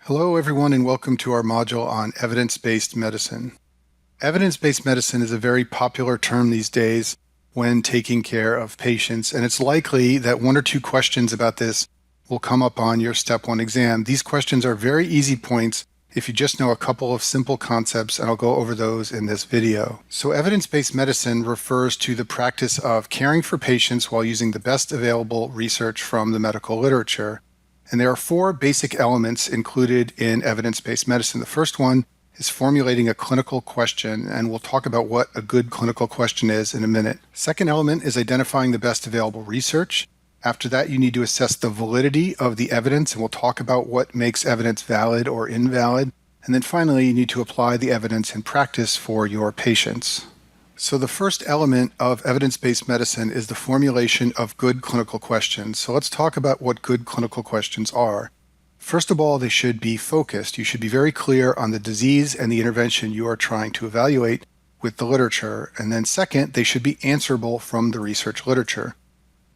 Hello, everyone, and welcome to our module on evidence-based medicine. Evidence-based medicine is a very popular term these days when taking care of patients, and it's likely that one or two questions about this will come up on your Step 1 exam. These questions are very easy points if you just know a couple of simple concepts, and I'll go over those in this video. So evidence-based medicine refers to the practice of caring for patients while using the best available research from the medical literature. And there are four basic elements included in evidence-based medicine. The first one is formulating a clinical question, and we'll talk about what a good clinical question is in a minute. Second element is identifying the best available research. After that, you need to assess the validity of the evidence, and we'll talk about what makes evidence valid or invalid. And then finally, you need to apply the evidence in practice for your patients. So the first element of evidence-based medicine is the formulation of good clinical questions. So let's talk about what good clinical questions are. First of all, they should be focused. You should be very clear on the disease and the intervention you are trying to evaluate with the literature. And then second, they should be answerable from the research literature.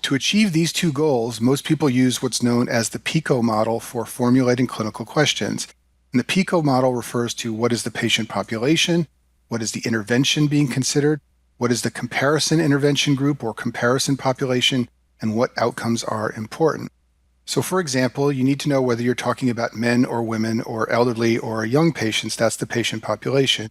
To achieve these two goals, most people use what's known as the PICO model for formulating clinical questions. And the PICO model refers to what is the patient population, what is the intervention being considered, what is the comparison intervention group or comparison population, and what outcomes are important. So for example, you need to know whether you're talking about men or women or elderly or young patients. That's the patient population.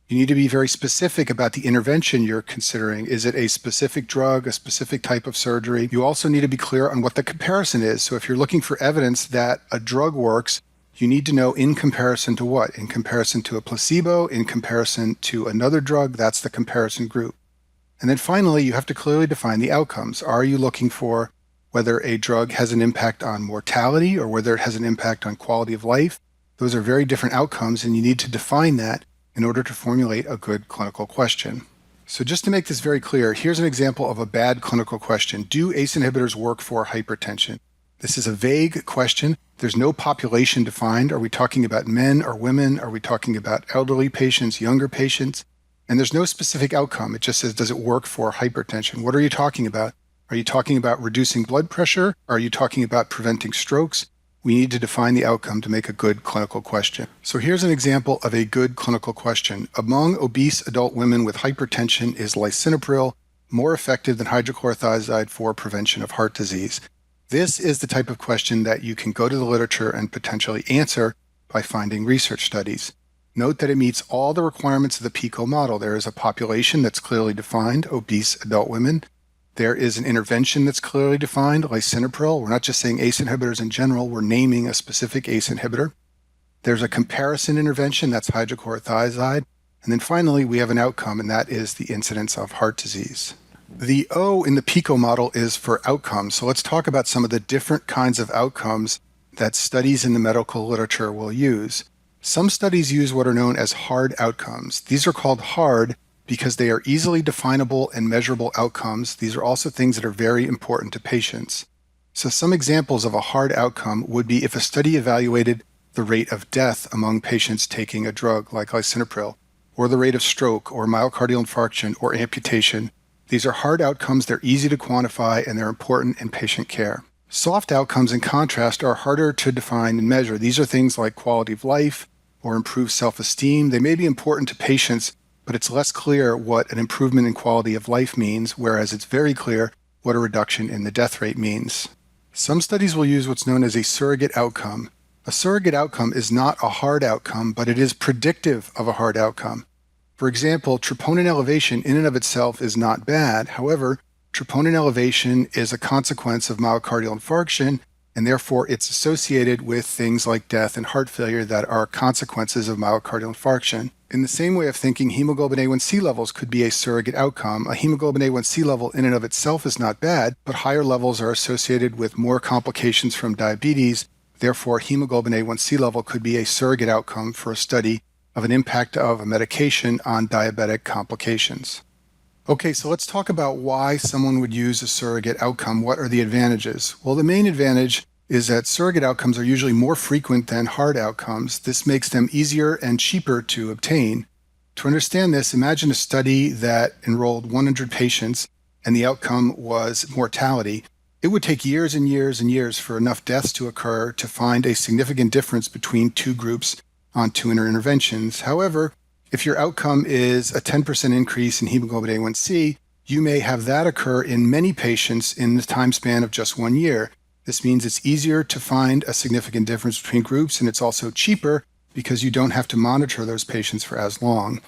You need to be very specific about the intervention you're considering. Is it a specific drug, a specific type of surgery? You also need to be clear on what the comparison is. So if you're looking for evidence that a drug works, you need to know in comparison to what? In comparison to a placebo, in comparison to another drug, that's the comparison group. And then finally, you have to clearly define the outcomes. Are you looking for whether a drug has an impact on mortality or whether it has an impact on quality of life? Those are very different outcomes, and you need to define that in order to formulate a good clinical question. So just to make this very clear, here's an example of a bad clinical question. Do ACE inhibitors work for hypertension? This is a vague question. There's no population defined. Are we talking about men or women? Are we talking about elderly patients, younger patients? And there's no specific outcome. It just says, does it work for hypertension? What are you talking about? Are you talking about reducing blood pressure? Are you talking about preventing strokes? We need to define the outcome to make a good clinical question. So here's an example of a good clinical question. Among obese adult women with hypertension, is lisinopril more effective than hydrochlorothiazide for prevention of heart disease? This is the type of question that you can go to the literature and potentially answer by finding research studies. Note that it meets all the requirements of the PICO model. There is a population that's clearly defined, obese adult women. There is an intervention that's clearly defined, lisinopril. We're not just saying ACE inhibitors in general, we're naming a specific ACE inhibitor. There's a comparison intervention, that's hydrochlorothiazide. And then finally, we have an outcome, and that is the incidence of heart disease. The O in the PICO model is for outcomes. So let's talk about some of the different kinds of outcomes that studies in the medical literature will use. Some studies use what are known as hard outcomes. These are called hard because they are easily definable and measurable outcomes. These are also things that are very important to patients. So some examples of a hard outcome would be if a study evaluated the rate of death among patients taking a drug like lisinopril, or the rate of stroke or myocardial infarction or amputation. These are hard outcomes, they're easy to quantify, and they're important in patient care. Soft outcomes, in contrast, are harder to define and measure. These are things like quality of life or improved self-esteem. They may be important to patients, but it's less clear what an improvement in quality of life means, whereas it's very clear what a reduction in the death rate means. Some studies will use what's known as a surrogate outcome. A surrogate outcome is not a hard outcome, but it is predictive of a hard outcome. For example, troponin elevation in and of itself is not bad. However, troponin elevation is a consequence of myocardial infarction, and therefore it's associated with things like death and heart failure that are consequences of myocardial infarction. In the same way of thinking, hemoglobin A1C levels could be a surrogate outcome. A hemoglobin A1C level in and of itself is not bad, but higher levels are associated with more complications from diabetes. Therefore, hemoglobin A1C level could be a surrogate outcome for a study of an impact of a medication on diabetic complications. Okay, so let's talk about why someone would use a surrogate outcome. What are the advantages? Well, the main advantage is that surrogate outcomes are usually more frequent than hard outcomes. This makes them easier and cheaper to obtain. To understand this, imagine a study that enrolled 100 patients and the outcome was mortality. It would take years and years and years for enough deaths to occur to find a significant difference between two groups on two interventions. However, if your outcome is a 10% increase in hemoglobin A1C, you may have that occur in many patients in the time span of just 1 year. This means it's easier to find a significant difference between groups, and it's also cheaper because you don't have to monitor those patients for as long.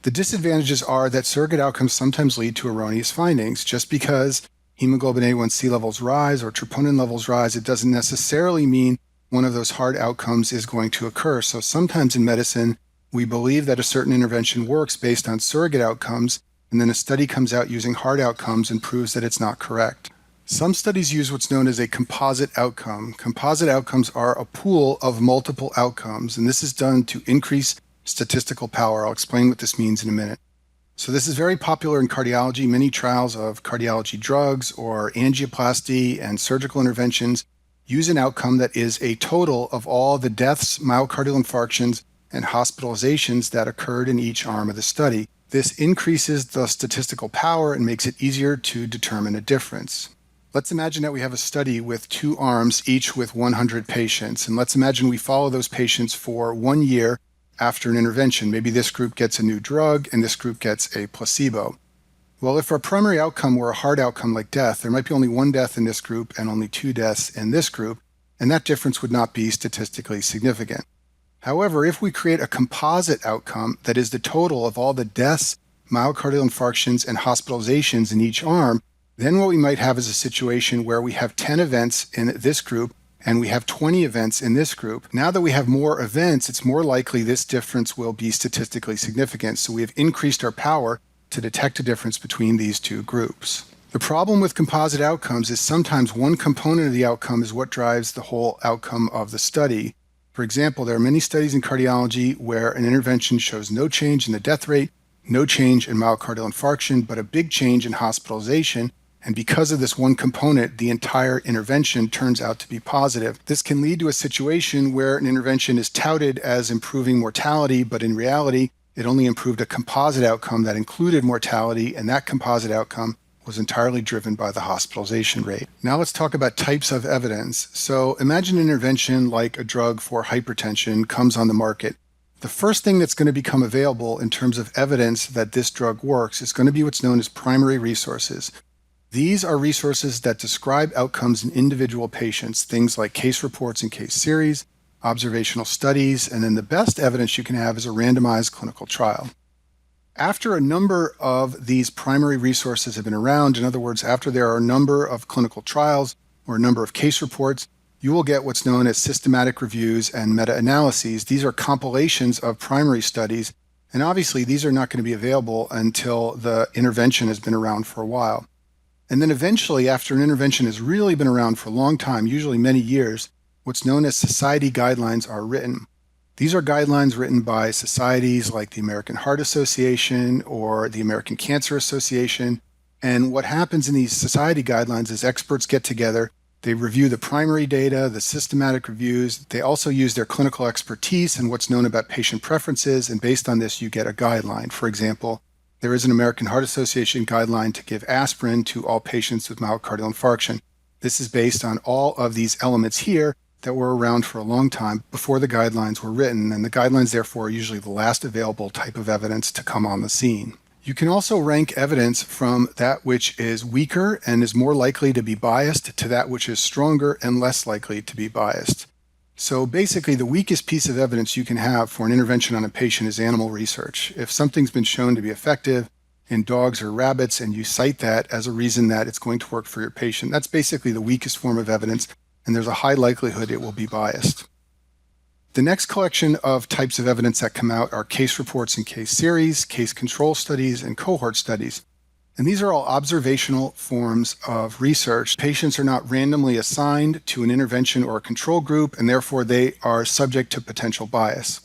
The disadvantages are that surrogate outcomes sometimes lead to erroneous findings. Just because hemoglobin A1C levels rise or troponin levels rise, it doesn't necessarily mean one of those hard outcomes is going to occur. So sometimes in medicine, we believe that a certain intervention works based on surrogate outcomes, and then a study comes out using hard outcomes and proves that it's not correct. Some studies use what's known as a composite outcome. Composite outcomes are a pool of multiple outcomes, and this is done to increase statistical power. I'll explain what this means in a minute. So this is very popular in cardiology. Many trials of cardiology drugs or angioplasty and surgical interventions use an outcome that is a total of all the deaths, myocardial infarctions, and hospitalizations that occurred in each arm of the study. This increases the statistical power and makes it easier to determine a difference. Let's imagine that we have a study with two arms, each with 100 patients. And let's imagine we follow those patients for 1 year after an intervention. Maybe this group gets a new drug and this group gets a placebo. Well, if our primary outcome were a hard outcome like death, there might be only 1 death in this group and only 2 deaths in this group, and that difference would not be statistically significant. However, if we create a composite outcome that is the total of all the deaths, myocardial infarctions, and hospitalizations in each arm, then what we might have is a situation where we have 10 events in this group and we have 20 events in this group. Now that we have more events, it's more likely this difference will be statistically significant. So we have increased our power to detect a difference between these two groups. The problem with composite outcomes is sometimes one component of the outcome is what drives the whole outcome of the study. For example, there are many studies in cardiology where an intervention shows no change in the death rate, no change in myocardial infarction, but a big change in hospitalization. And because of this one component, the entire intervention turns out to be positive. This can lead to a situation where an intervention is touted as improving mortality, but in reality, it only improved a composite outcome that included mortality, and that composite outcome was entirely driven by the hospitalization rate. Now let's talk about types of evidence. So imagine an intervention like a drug for hypertension comes on the market. The first thing that's going to become available in terms of evidence that this drug works is going to be what's known as primary resources. These are resources that describe outcomes in individual patients, things like case reports and case series, observational studies, and then the best evidence you can have is a randomized clinical trial. After a number of these primary resources have been around, in other words, after there are a number of clinical trials or a number of case reports, you will get what's known as systematic reviews and meta-analyses. These are compilations of primary studies, and obviously these are not going to be available until the intervention has been around for a while. And then eventually, after an intervention has really been around for a long time, usually many years, what's known as society guidelines are written. These are guidelines written by societies like the American Heart Association or the American Cancer Association. And what happens in these society guidelines is experts get together, they review the primary data, the systematic reviews. They also use their clinical expertise and what's known about patient preferences. And based on this, you get a guideline. For example, there is an American Heart Association guideline to give aspirin to all patients with myocardial infarction. This is based on all of these elements here that were around for a long time before the guidelines were written, and the guidelines, therefore, are usually the last available type of evidence to come on the scene. You can also rank evidence from that which is weaker and is more likely to be biased to that which is stronger and less likely to be biased. So basically, the weakest piece of evidence you can have for an intervention on a patient is animal research. If something's been shown to be effective in dogs or rabbits and you cite that as a reason that it's going to work for your patient, that's basically the weakest form of evidence, and there's a high likelihood it will be biased. The next collection of types of evidence that come out are case reports and case series, case control studies, and cohort studies. And these are all observational forms of research. Patients are not randomly assigned to an intervention or a control group, and therefore they are subject to potential bias.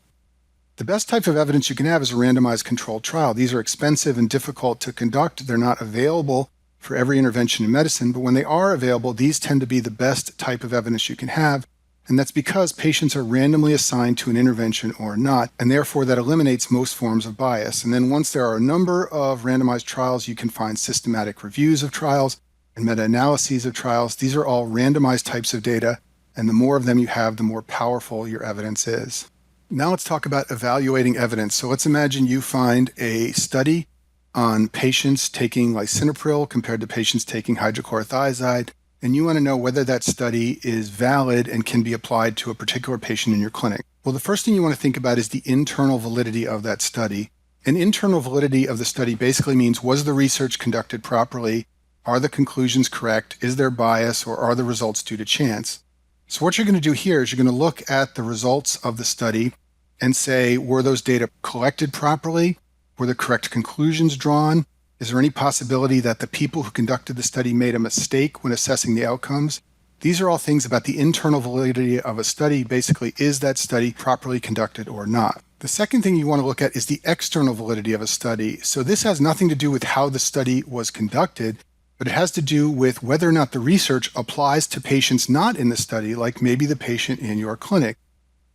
The best type of evidence you can have is a randomized controlled trial. These are expensive and difficult to conduct. They're not available for every intervention in medicine, but when they are available, these tend to be the best type of evidence you can have. And that's because patients are randomly assigned to an intervention or not, and therefore that eliminates most forms of bias. And then once there are a number of randomized trials, you can find systematic reviews of trials, and meta-analyses of trials. These are all randomized types of data, and the more of them you have, the more powerful your evidence is. Now let's talk about evaluating evidence. So let's imagine you find a study on patients taking lisinopril compared to patients taking hydrochlorothiazide, and you want to know whether that study is valid and can be applied to a particular patient in your clinic. Well, the first thing you want to think about is the internal validity of that study. An internal validity of the study basically means, was the research conducted properly? Are the conclusions correct? Is there bias, or are the results due to chance? So what you're going to do here is you're going to look at the results of the study and say, were those data collected properly? Were the correct conclusions drawn? Is there any possibility that the people who conducted the study made a mistake when assessing the outcomes? These are all things about the internal validity of a study. Basically, is that study properly conducted or not? The second thing you want to look at is the external validity of a study. So this has nothing to do with how the study was conducted, but it has to do with whether or not the research applies to patients not in the study, like maybe the patient in your clinic.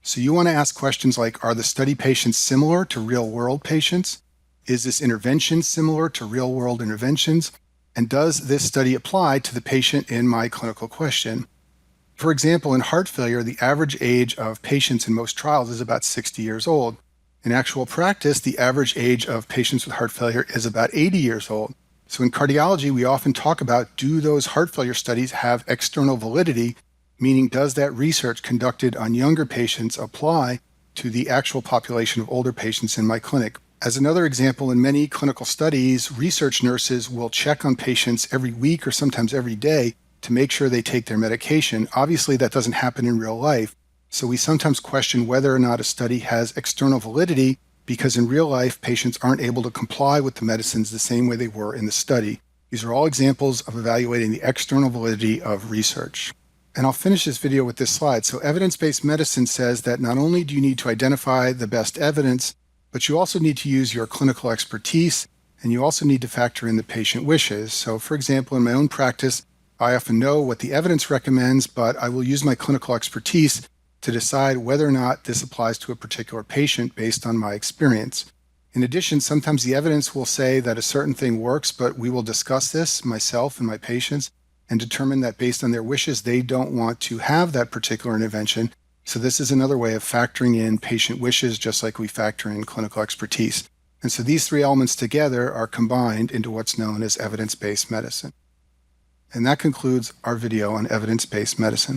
So you want to ask questions like, are the study patients similar to real-world patients? Is this intervention similar to real-world interventions? And does this study apply to the patient in my clinical question? For example, in heart failure, the average age of patients in most trials is about 60 years old. In actual practice, the average age of patients with heart failure is about 80 years old. So in cardiology, we often talk about, do those heart failure studies have external validity, meaning does that research conducted on younger patients apply to the actual population of older patients in my clinic? As another example, in many clinical studies, research nurses will check on patients every week or sometimes every day to make sure they take their medication. Obviously, that doesn't happen in real life, so we sometimes question whether or not a study has external validity, because in real life, patients aren't able to comply with the medicines the same way they were in the study. These are all examples of evaluating the external validity of research. And I'll finish this video with this slide. So evidence-based medicine says that not only do you need to identify the best evidence, but you also need to use your clinical expertise, and you also need to factor in the patient wishes. So for example, in my own practice, I often know what the evidence recommends, but I will use my clinical expertise to decide whether or not this applies to a particular patient based on my experience. In addition, sometimes the evidence will say that a certain thing works, but we will discuss this, myself and my patients, and determine that based on their wishes, they don't want to have that particular intervention. So this is another way of factoring in patient wishes, just like we factor in clinical expertise. And so these three elements together are combined into what's known as evidence-based medicine. And that concludes our video on evidence-based medicine.